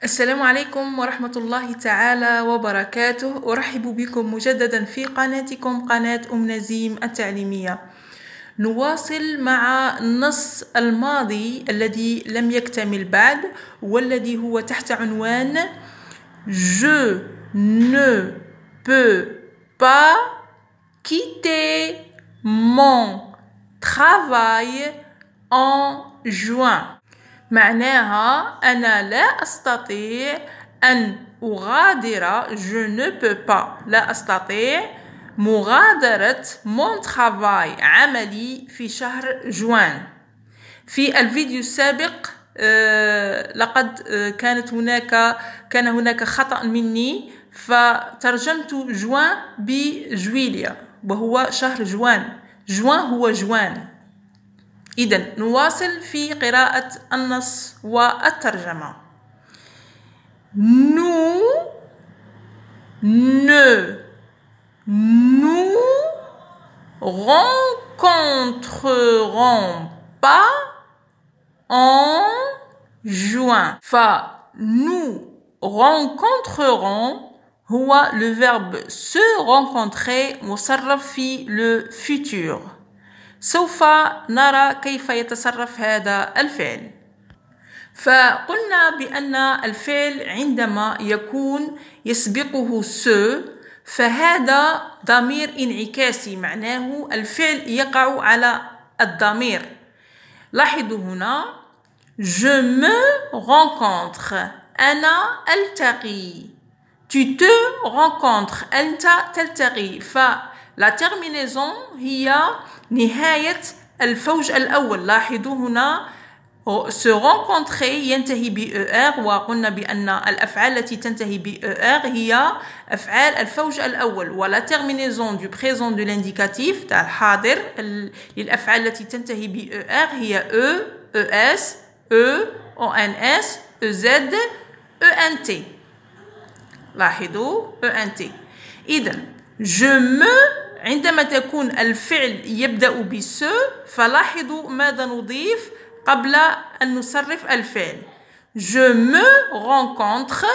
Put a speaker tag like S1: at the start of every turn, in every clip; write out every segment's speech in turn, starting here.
S1: السلام عليكم ورحمة الله تعالى وبركاته. أرحب بكم مجددا في قناتكم قناة نزيم التعليمية. نواصل مع النص الماضي الذي لم يكتمل بعد والذي هو تحت عنوان Je ne peux pas quitter mon travail en juin. معناها أنا لا أستطيع أن أغادر je ne peux pas لا أستطيع مغادرة mon travail عملي في شهر جوان. في الفيديو السابق لقد كان هناك خطأ مني فترجمت جوان بجويليا وهو شهر جوان. جوان هو جوان. إذن نواصل في قراءة النص والترجمة. Nous ne nous rencontrerons pas en juin. Nous rencontrerons هو le verbe se rencontrer مصرف في le futur. سوف نرى كيف يتصرف هذا الفعل. فقلنا بأن الفعل عندما يكون يسبقه se فهذا ضمير انعكاسي، معناه الفعل يقع على الضمير. لاحظوا هنا je me rencontre أنا ألتقي. tu te rencontres أنت تلتقي. فلا terminaison هي نهاية الفوج الأول. لاحظوا هنا se rencontrer ينتهي ب ER، وقلنا بأن الأفعال التي تنتهي ب ER هي أفعال الفوج الأول، ولا terminaison du présent de l'indicatif تاع الحاضر للأفعال التي تنتهي ب ER هي E, ES, E, ONS, EZ, ENT. لاحظوا ENT. إذن je me عندما تكون الفعل يبدأ بس فلاحظوا ماذا نضيف قبل أن نصرف الفعل. Je me rencontre,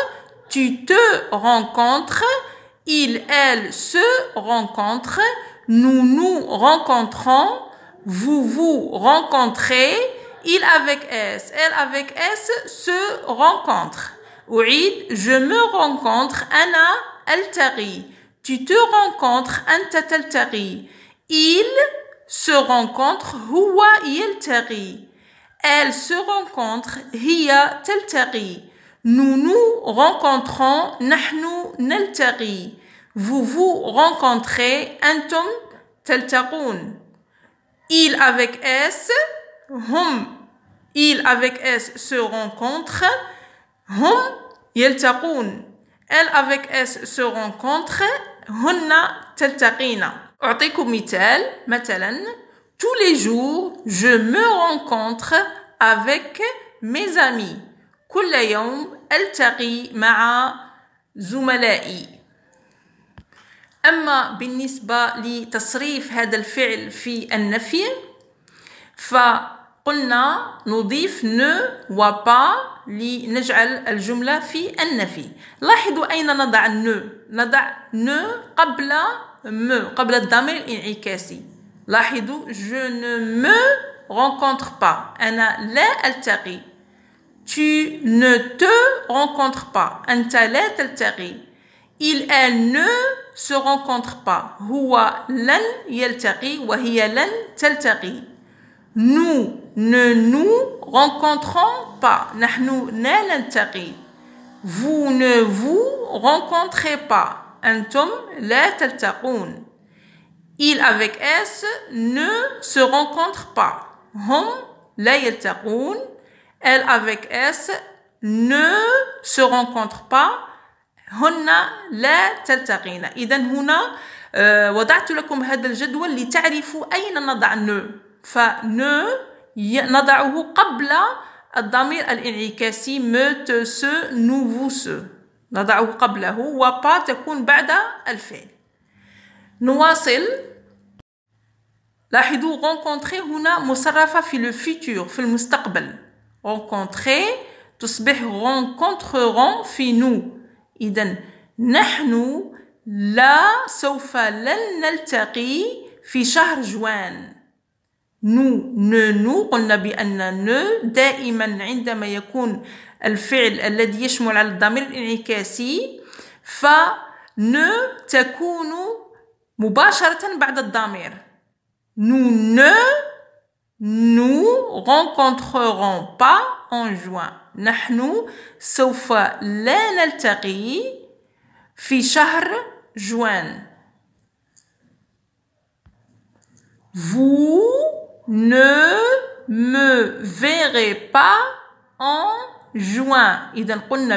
S1: tu te rencontres, il, elle se rencontre, nous nous rencontrons, vous vous rencontrez, il avec S, elle avec S se rencontre. أعيد je me rencontre أنا ألتقي. Tu te rencontres أنت تلتقي. Il se rencontre هو يلتقي. Elle se rencontre هي تلتقي. Nous nous rencontrons نحن نلتقي. Vous vous rencontrez أنتم تلتقون. Il avec S هم il avec S se rencontre هم يلتقون. Elle avec S se rencontre هن تلتقين. أعطيكم مثال. مثلا tous les jours je me rencontre avec mes amis. كل يوم ألتقي مع زملائي. أما بالنسبة لتصريف هذا الفعل في النفي فقلنا نضيف ne و pas لنجعل الجملة في النفي. لاحظوا أين نضع ne. نضع ne قبل قبل الضمير الانعكاسي. لاحظوا je ne me rencontre pas أنا لا ألتقي. tu ne te rencontres pas أنت لا تلتقي. il elle ne se rencontre pas هو لن يلتقي وهي لن تلتقي. nous ne nous rencontrons pas نحن لا نلتقي. vous ne vous rencontrez pas أنتم لا تلتقون. Il avec S ne se rencontre pas هم لا يلتقون. Elle avec S ne se rencontre pas هن لا تلتقين. إذن هنا وضعت لكم هذا الجدول لتعرفوا أين نضع ne. فne نضعه قبل الضمير الانعكاسي me, te, se, nous, vous, se. نضعه قبله وبا تكون بعد الفعل. نواصل. لاحظوا rencontrer هنا مصرفة في le futur في المستقبل. rencontrer تصبح rencontreront في nous. إذن نحن سوف لن نلتقي في شهر جوان. nous قلنا بأن دائما عندما يكون الفعل الذي يشمل على الضمير الانعكاسي تكون مباشرة بعد الضمير. nous rencontrerons pas en juin. نحن سوف لا نلتقي في شهر جوان. Vous ne me verrez pas en juin. إذا قلنا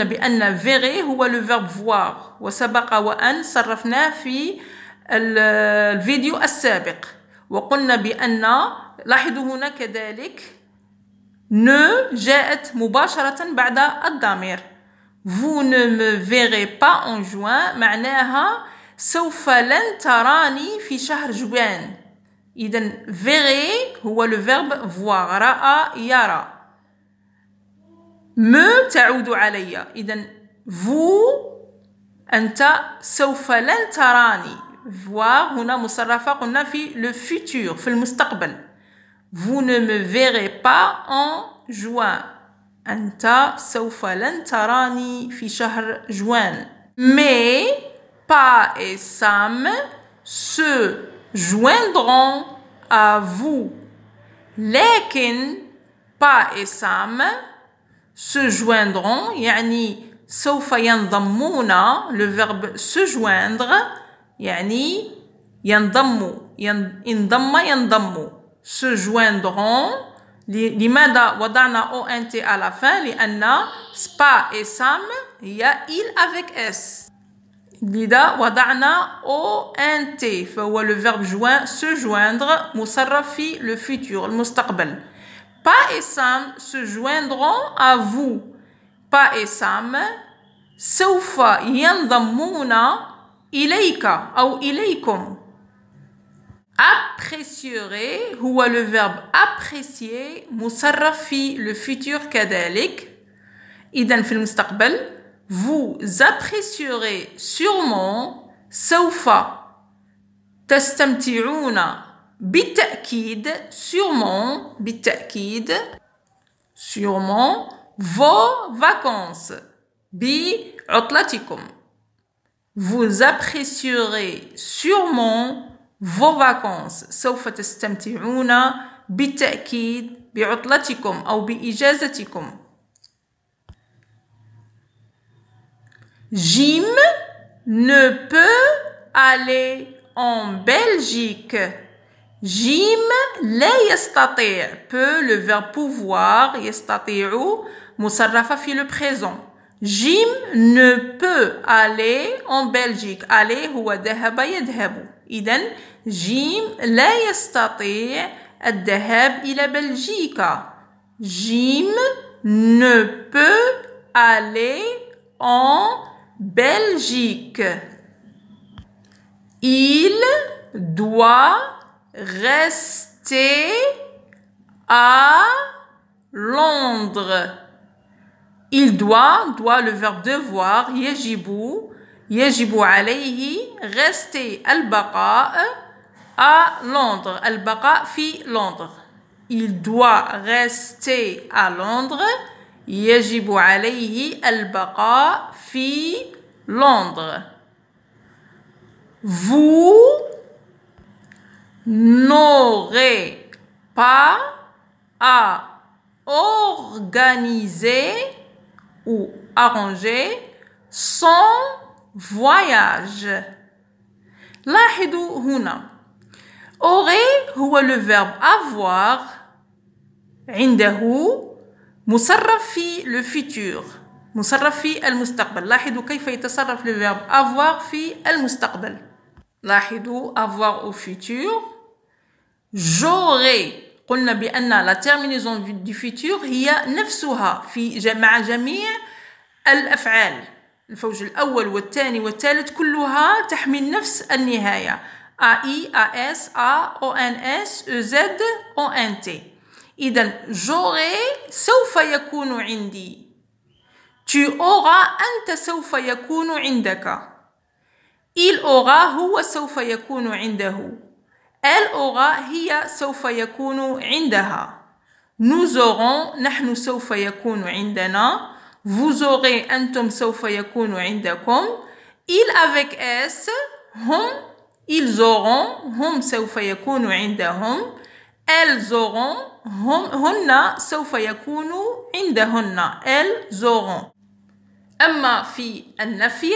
S1: بأن verrer هو le verbe voir، وسبق وأن صرفناه في الفيديو السابق، وقلنا بأن لاحظوا هنا كذلك ne جاءت مباشرة بعد الضمير. Vous ne me verrez pas en juin معناها سوف لن تراني في شهر جوان. إذن verrer هو le verbe voir، رأى يرى. me تعود علي. إذن vous أنت سوف لن تراني. voir هنا مصرفة قلنا في le futur في المستقبل. vous ne me verrez pas en juin. أنت سوف لن تراني في شهر جوان. mais Pa et Sam se joindront à vous. لكن Pa et Sam se joindront يعني سوف ينضمون. le verbe se joindre يعني ينضم se joindront. لماذا وضعنا ONT à la fin؟ لأن Pa et Sam هي il avec S. لذا وضعنا ONT فهو le verbe se joindre مصرف في le futur المستقبل. Pa et Sam se joindront à vous. Pa et Sam سوف ينضمون إليك أو إليكم. Apprécierait هو le verbe apprécier مصرف في le futur كذلك. إذن في المستقبل vous apprécierez sûrement سوف تستمتعون بالتأكيد sûrement vos vacances بعطلتكم. vous apprécierez sûrement vos vacances سوف تستمتعون بالتأكيد بعطلتكم أو بإجازتكم. Jim ne peut aller en Belgique. Jim لا يستطيع. peut le verbe pouvoir يستطيع مصرفة في le présent. Jim ne peut aller en Belgique. aller هو ذهب يذهب. إذن جيم لا يستطيع الذهاب إلى بلجيكا. Jim ne peut aller en Belgique. Il doit rester à Londres. Il doit le verbe devoir يجب عليه rester البقاء à Londres. البقاء في Londres. Il doit rester à Londres. يجب عليه البقاء في Londres. Vous n'aurez pas à organiser ou arranger son voyage. لاحظوا هنا aurait هو le verbe avoir عنده مصرف في le futur مصرف في المستقبل. لاحظوا كيف يتصرف le verbe avoir في المستقبل. لاحظوا avoir au futur. j'aurai قلنا بأن la terminaison du futur هي نفسها مع جميع الأفعال. الفوج الأول والثاني والثالث كلها تحمل نفس النهاية. AI, AS, A, ONS, EZ, ONT. إذن j'aurai سوف يكون عندي. Tu auras أنت سوف يكون عندك. Il aura هو سوف يكون عنده. Elle aura هي سوف يكون عندها. Nous aurons نحن سوف يكون عندنا. Vous aurez أنتم سوف يكون عندكم. Il avec S هم ils auront هم سوف يكون عندهم. Elles auront هن سوف يكون عندهن. Elles auront. أما في النفي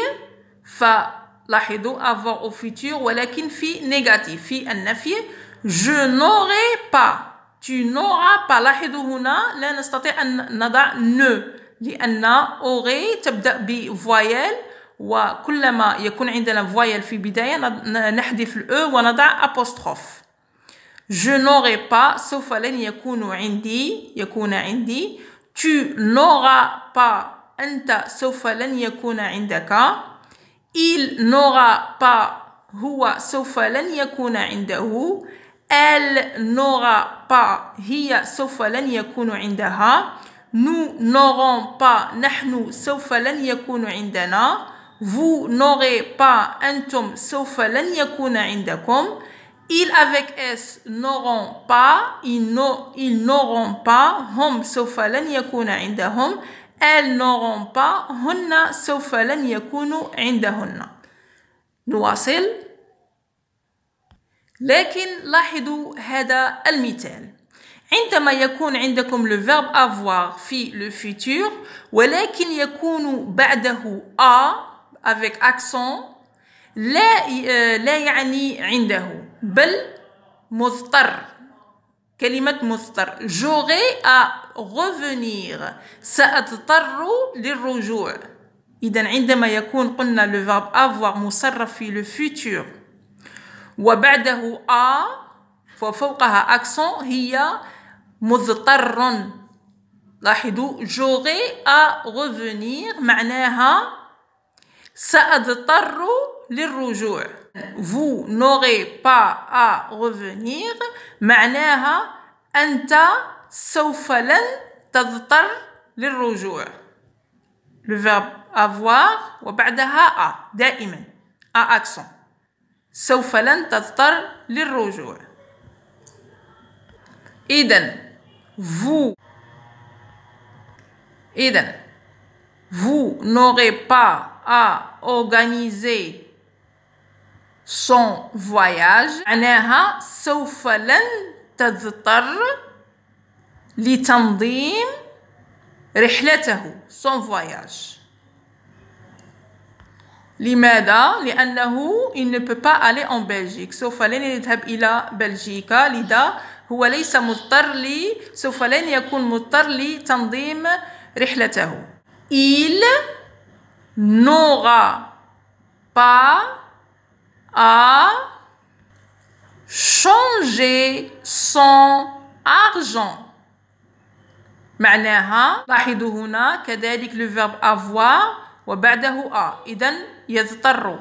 S1: فلاحظوا avoir au futur ولكن في négatif. في النفي je n'aurai pas. Tu n'auras pas. لاحظوا هنا لا نستطيع أن نضع ne لأن aurait تبدأ بفويل وكلما يكون عندنا فويل في بداية نحذف الأو ونضع apostrophe. Je n'aurai pas سوف لن يكون عندي. Tu n'auras pas أنت سوف لن يكون عندك. Il n'aura pas هو سوف لن يكون عنده. Elle n'aura pas هي سوف لن يكون عندها. Nous n'aurons pas نحن سوف لن يكون عندنا. Vous n'aurez pas أنتم سوف لن يكون عندكم. Ils avec S n'auront pas. Ils n'auront pas هم سوف لن يكون عندهم. Elles n'auront pas هن سوف لن يكون عندهن. نواصل. لكن لاحظوا هذا المثال. عندما يكون عندكم le verbe avoir في le futur ولكن يكون بعده a avec accent لا يعني عنده بل مضطر. كلمة مضطر. J'aurai à revenir. سأضطر للرجوع. إذن عندما يكون قلنا le verbe avoir مصرف في le futur وبعده a وفوقها accent هي مضطر. لاحظوا j'aurai à revenir معناها سأضطر للرجوع. Vous n'aurez pas à revenir معناها أنت سوف لن تضطر للرجوع. Le verbe avoir وبعدها a دائما a accent. سوف لن تضطر للرجوع. إذن vous n'aurez pas à organiser son voyage معناها سوف لن تضطر لتنظيم رحلته son voyage. لماذا؟ لأنه il ne peut pas aller en Belgique. سوف لن يذهب إلى بلجيكا لذا هو ليس مضطر سوف لن يكون مضطر لتنظيم رحلته. Il n'aura pas à changer son argent. معناها لاحظوا هنا كذلك le verbe avoir وبعده a. إذن يضطر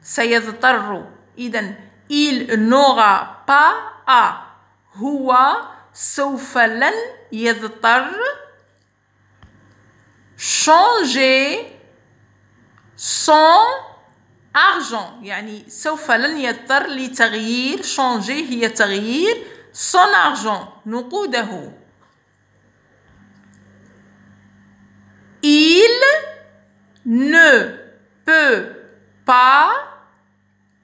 S1: سيضطر. إذن il n'aura pas à هو سوف لن يضطر changer son argent يعني سوف لن يضطر لتغيير changer هي تغيير son argent نقوده. Il ne peut pas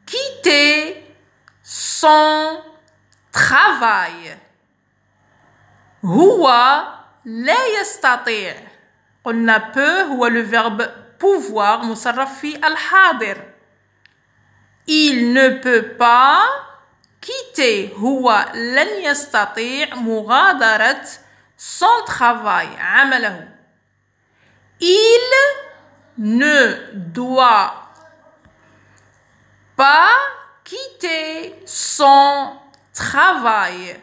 S1: quitter son travail. هو لا يستطيع. قلنا peut هو le verbe pouvoir مصرف في الحاضر. Il ne peut pas quitter هو لن يستطيع مغادرة son travail عمله. Il ne doit pas quitter son travail.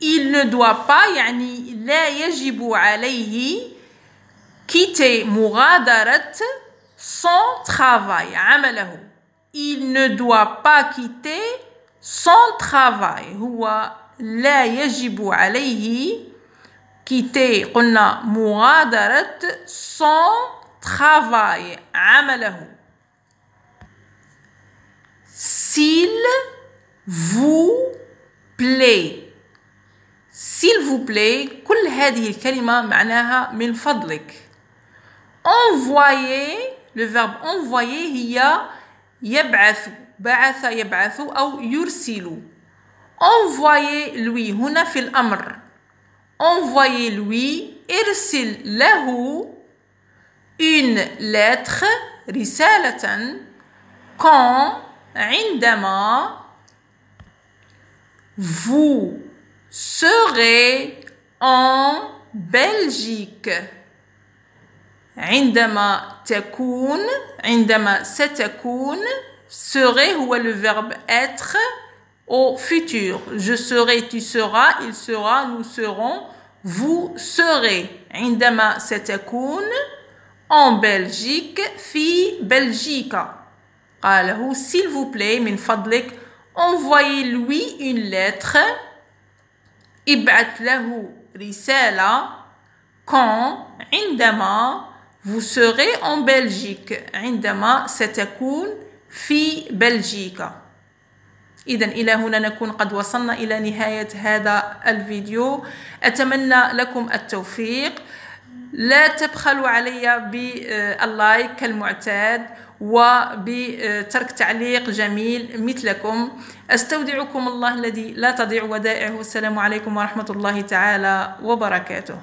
S1: Il ne doit pas يعني لا يجب عليه quitter مغادرة son travail عمله. Il ne doit pas quitter son travail هو لا يجب عليه quitter قلنا مغادرة son travail عمله. S'il vous plaît. S'il vous plaît كل هذه الكلمة معناها من فضلك. Envoyer le verbe envoyer هي يبعث بعث يبعث أو يرسل. Envoyer lui هنا في الأمر. Envoyer lui ارسل له une lettre رسالة quand عندما vous serez en Belgique. عندما تكون عندما ستكون serait هو le verbe être au futur. Je serai, tu seras, il sera, nous serons, vous serez. عندما ستكون en Belgique في بلجيكا. قاله s'il vous plaît من فضلك envoyez-lui une lettre ابعث له رسالة quand عندما vous serez en Belgique عندما ستكون في بلجيكا. إذن إلى هنا نكون قد وصلنا إلى نهاية هذا الفيديو. أتمنى لكم التوفيق. لا تبخلوا علي باللايك كالمعتاد وبترك تعليق جميل مثلكم. أستودعكم الله الذي لا تضيع ودائعه. السلام عليكم ورحمة الله تعالى وبركاته.